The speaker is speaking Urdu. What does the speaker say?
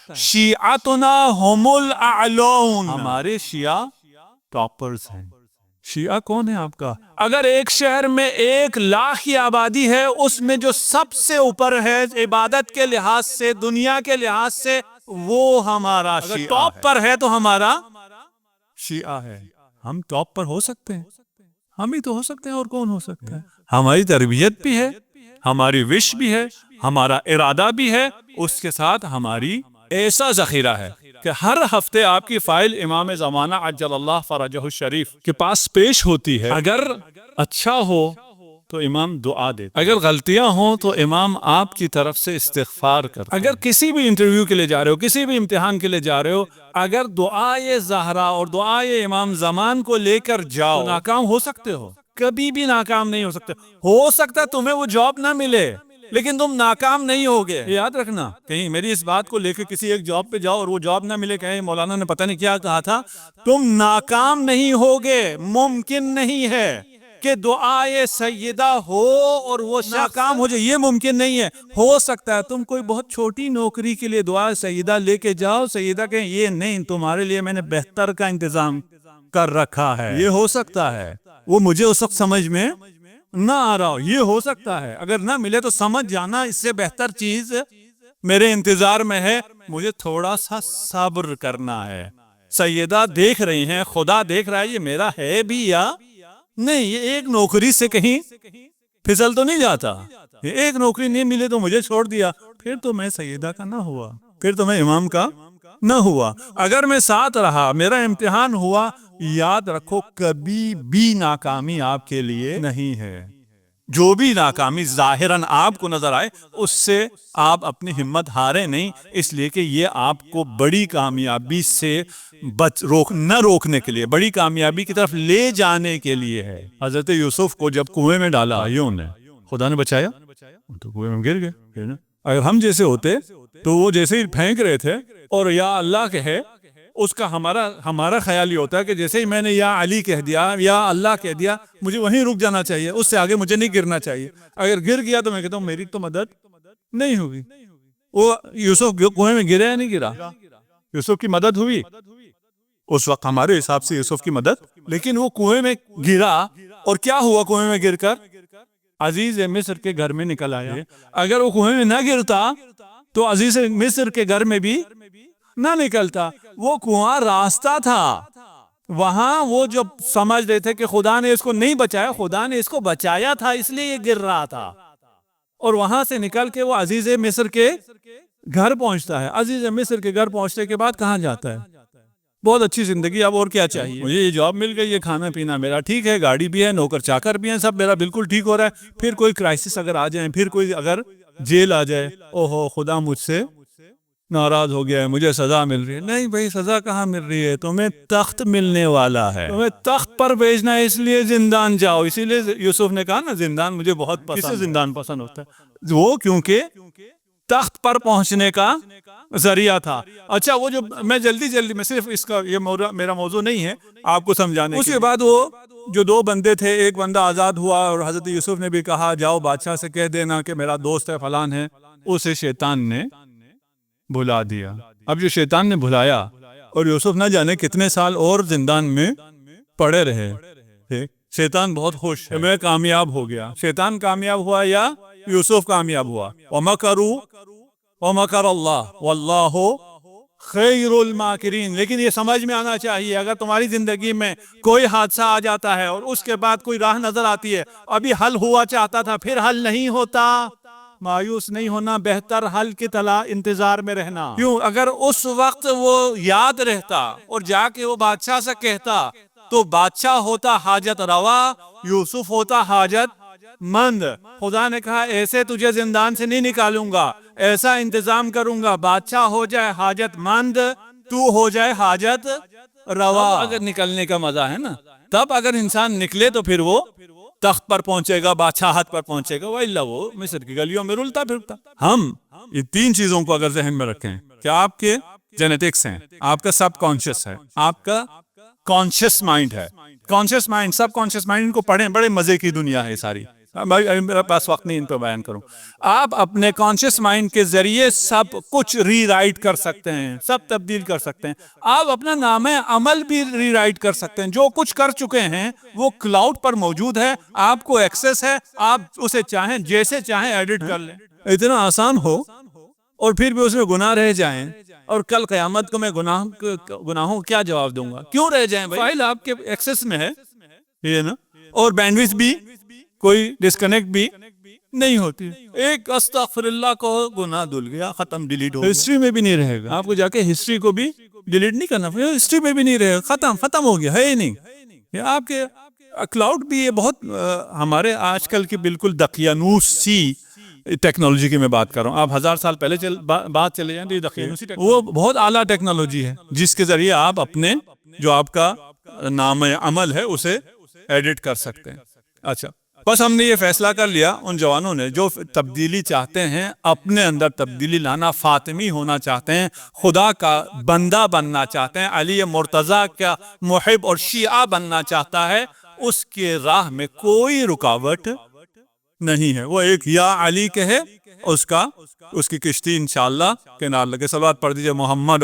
شیعتنا ہم الاعلون، ہمارے شیعہ ٹاپرز ہیں۔ شیعہ کون ہے آپ کا؟ اگر ایک شہر میں 1,00,000 کی آبادی ہے، اس میں جو سب سے اوپر ہے عبادت کے لحاظ سے، دنیا کے لحاظ سے، وہ ہمارا شیعہ ہے۔ ٹاپ پر ہے تو ہمارا شیعہ ہے۔ ہم ٹاپ پر ہو سکتے ہیں، ہم ہی تو ہو سکتے ہیں، اور کون ہو سکتا ہے؟ ہماری تربیت بھی ہے، ہماری وش بھی ہے، ہمارا ارادہ بھی ہے، اس کے ساتھ ہماری ایسا ذخیرہ ہے کہ ہر ہفتے آپ کی فائل امام زمانہ عجل اللہ فرجہ الشریف کے پاس پیش ہوتی ہے۔ اگر اچھا ہو تو امام دعا دیتے، اگر غلطیاں ہوں تو امام آپ کی طرف سے استغفار کرتے۔ اگر کسی بھی انٹرویو کے لیے جا رہے ہو، کسی بھی امتحان کے لیے جا رہے ہو، اگر دعائے زہرا اور دعائے امام زمان کو لے کر جاؤ تو ناکام ہو سکتے ہو، کبھی بھی ناکام نہیں ہو سکتے۔ ہو سکتا ہے تمہیں وہ جاب نہ ملے، لیکن تم ناکام نہیں ہوگے۔ یاد رکھنا، کہیں میری اس بات کو لے کے کسی ایک جاب پہ جاؤ اور وہ جاب نہ ملے، کہیں مولانا نے پتہ نہیں کیا کہا تھا، تم ناکام نہیں ہوگے۔ ممکن نہیں ہے کہ دعائے سیدہ ہو اور وہ ناکام ہو جائے، یہ ممکن نہیں ہے۔ ہو سکتا ہے تم کوئی بہت چھوٹی نوکری کے لیے دعائے سیدہ لے کے جاؤ، سیدہ کہیں یہ نہیں، تمہارے لیے میں نے بہتر کا انتظام کر رکھا ہے۔ یہ ہو سکتا ہے، وہ مجھے اس وقت سمجھ میں نہ آ رہا ہو، یہ ہو سکتا ہے۔ اگر نہ ملے تو سمجھ جانا اس سے بہتر چیز میرے انتظار میں ہے، مجھے تھوڑا سا صبر کرنا ہے۔ سیدہ دیکھ رہی ہیں، خدا دیکھ رہا ہے، یہ میرا ہے بھی یا نہیں، یہ ایک نوکری سے کہیں پھسل تو نہیں جاتا، یہ ایک نوکری نہیں ملے تو مجھے چھوڑ دیا، پھر تو میں سیدہ کا نہ ہوا، پھر تو میں امام کا نہ ہوا۔ اگر میں ساتھ رہا، میرا امتحان ہوا، یاد رکھو کبھی بھی ناکامی آپ کے لیے نہیں ہے۔ جو بھی ناکامی ظاہراً آپ کو نظر آئے، اس سے آپ اپنی ہمت ہارے نہیں، اس لیے کہ یہ آپ کو بڑی کامیابی سے نہ روکنے کے لیے، بڑی کامیابی کی طرف لے جانے کے لیے ہے۔ حضرت یوسف کو جب کنویں میں ڈالا بھائیوں نے، خدا نے بچایا، تو کنویں میں گر گئے۔ اگر ہم جیسے ہوتے تو وہ جیسے ہی پھینک رہے تھے اور یا اللہ کہے، اس کا ہمارا خیال یہ ہوتا ہے کہ جیسے ہی میں نے یا علی کہہ دیا، یا اللہ کہہ دیا، مجھے وہیں رک جانا چاہیے، اس سے آگے مجھے نہیں گرنا چاہیے۔ اگر گر گیا تو میں کہتا ہوں میری تو مدد نہیں ہوگی۔ وہ یوسف کنویں میں گرا یا نہیں گرا؟ یوسف کی مدد ہوئی اس وقت ہمارے حساب سے یوسف کی مدد، لیکن وہ کنویں میں گرا، اور کیا ہوا کنویں میں گر کر؟ عزیز مصر کے گھر میں نکل آیا۔ اگر وہ کنویں میں نہ گرتا تو عزیز مصر کے گھر میں بھی نہ نکلتا۔ وہ کنواں راستہ تھا، وہاں وہ جو سمجھ رہے تھے کہ خدا نے اس کو نہیں بچایا، خدا نے اس کو بچایا تھا، اس لیے یہ گر رہا تھا، اور وہاں سے نکل کے وہ عزیز مصر کے گھر پہنچتا ہے۔ عزیز مصر کے گھر پہنچنے کے بعد کہاں جاتا ہے؟ بہت اچھی زندگی، اب اور کیا چاہیے؟ مجھے یہ جاب مل گئی، یہ کھانا پینا میرا ٹھیک ہے، گاڑی بھی ہے، نوکر چاکر بھی ہیں، سب میرا بالکل ٹھیک ہو رہا ہے۔ پھر کوئی کرائسس اگر آ جائے، پھر کوئی اگر جیل آ جائے، اوہو خدا مجھ سے ناراض ہو گیا ہے، مجھے سزا مل رہی ہے۔ نہیں بھائی، سزا کہاں مل رہی ہے؟ تمہیں تخت ملنے والا ہے، تمہیں تخت پر بھیجنا ہے، اس لیے زندان جاؤ۔ اسی لیے یوسف نے کہا نا، زندان مجھے بہت پسند ہے۔ کسے زندان پسند ہوتا ہے؟ وہ کیونکہ تخت پر پہنچنے کا ذریعہ تھا۔ اچھا، وہ جو میں جلدی میں صرف اس کا، یہ میرا موضوع نہیں ہے، آپ کو سمجھانے۔ اس کے بعد وہ جو 2 بندے تھے، ایک بندہ آزاد ہوا، اور حضرت یوسف نے بھی کہا جاؤ بادشاہ سے کہہ دینا کہ میرا دوست ہے فلان ہے، اسے شیطان نے بھلا دیا۔ اب جو شیطان نے بھلایا، اور یوسف نہ جانے کتنے سال اور زندان میں پڑے رہے، شیطان بہت خوش ہے، میں کامیاب ہو گیا۔ شیطان کامیاب ہوا یا یوسف کامیاب ہوا؟ وَمَكَرُوا وَمَكَرَ اللَّهُ وَاللَّهُ خَيْرُ الْمَاكِرِينَ۔ لیکن یہ سمجھ میں آنا چاہیے، اگر تمہاری زندگی میں کوئی حادثہ آ جاتا ہے اور اس کے بعد کوئی راہ نظر آتی ہے، ابھی حل ہوا چاہتا تھا، پھر حل نہیں ہوتا، مایوس نہیں ہونا، بہتر حل کی انتظار میں رہنا۔ کیوں؟ اگر اس وقت وہ یاد رہتا اور جا کے وہ بادشاہ سے کہتا، تو بادشاہ ہوتا حاجت روا، یوسف ہوتا حاجت مند۔ خدا نے کہا ایسے تجھے زندان سے نہیں نکالوں گا، ایسا انتظام کروں گا، بادشاہ ہو جائے حاجت مند، تو ہو جائے حاجت روا۔ اگر نکلنے کا مزہ ہے نا، تب اگر انسان نکلے تو پھر وہ تخت پر پہنچے گا، بادشاہت پر پہنچے گا، وإلا وہ مصر کی گلیوں میں رلتا پھرتا۔ ہم یہ 3 چیزوں کو اگر ذہن میں رکھیں کہ آپ کے جینیٹکس ہیں، آپ کا سب کانشیس ہے، آپ کا کانشیس مائنڈ ہے، کانشیس مائنڈ، سب کانشیس مائنڈ کو پڑھیں، بڑے مزے کی دنیا ہے ساری۔ بھائی میرے پاس وقت نہیں ان پہ بیان کروں. آپ اپنے کانشیس مائنڈ کے ذریعے سب کچھ ری رائٹ کر سکتے ہیں, سب تبدیل کر سکتے ہیں. آپ اپنا نام عمل بھی ری رائٹ کر سکتے ہیں. جو کچھ کر چکے ہیں وہ کلاؤڈ پر موجود ہے, آپ کو ایکسیس ہے, آپ اسے چاہیں جیسے چاہیں ایڈٹ کر لیں. اتنا آسان ہو اور پھر بھی اس میں گناہ رہ جائیں, اور کل قیامت کو میں گناہوں کیا جواب دوں گا؟ کیوں رہ جائیں بھائی؟ فائل آپ کے ایکسس میں ہے, یہ نا, اور بینڈویڈتھ بھی کوئی ڈسکنیکٹ بھی نہیں ہوتی. ایک استغفر اللہ کو گناہ دھل گیا, ختم, ڈیلیٹ ہو گیا, ہسٹری میں بھی نہیں رہے گا. آپ کو جا کے ہسٹری کو بھی ڈیلیٹ نہیں کرنا, ہسٹری میں بھی نہیں رہے گا, ختم ہو گیا, ہے ہی نہیں. یہ آپ کے کلاؤڈ بھی یہ بہت ہمارے آج کل کی بالکل دقیانوس سی ٹیکنالوجی کی میں بات کر رہا ہوں. آپ 1000 سال پہلے بات چلے جائیں تو یہ دقیانوسی وہ بہت اعلیٰ ٹیکنالوجی ہے, جس کے ذریعے آپ اپنے جو آپ کا نام عمل ہے اسے ایڈٹ کر سکتے ہیں. اچھا, بس ہم نے یہ فیصلہ کر لیا ان جوانوں نے جو تبدیلی چاہتے ہیں, اپنے اندر تبدیلی لانا, فاطمی ہونا چاہتے ہیں, خدا کا بندہ بننا چاہتے ہیں, علی مرتضیٰ کا محب اور شیعہ بننا چاہتا ہے, اس کے راہ میں کوئی رکاوٹ نہیں ہے. وہ ایک یا علی کہے, اس کی کشتی انشاءاللہ کنار لگے. صلوات پڑھ دیجئے محمد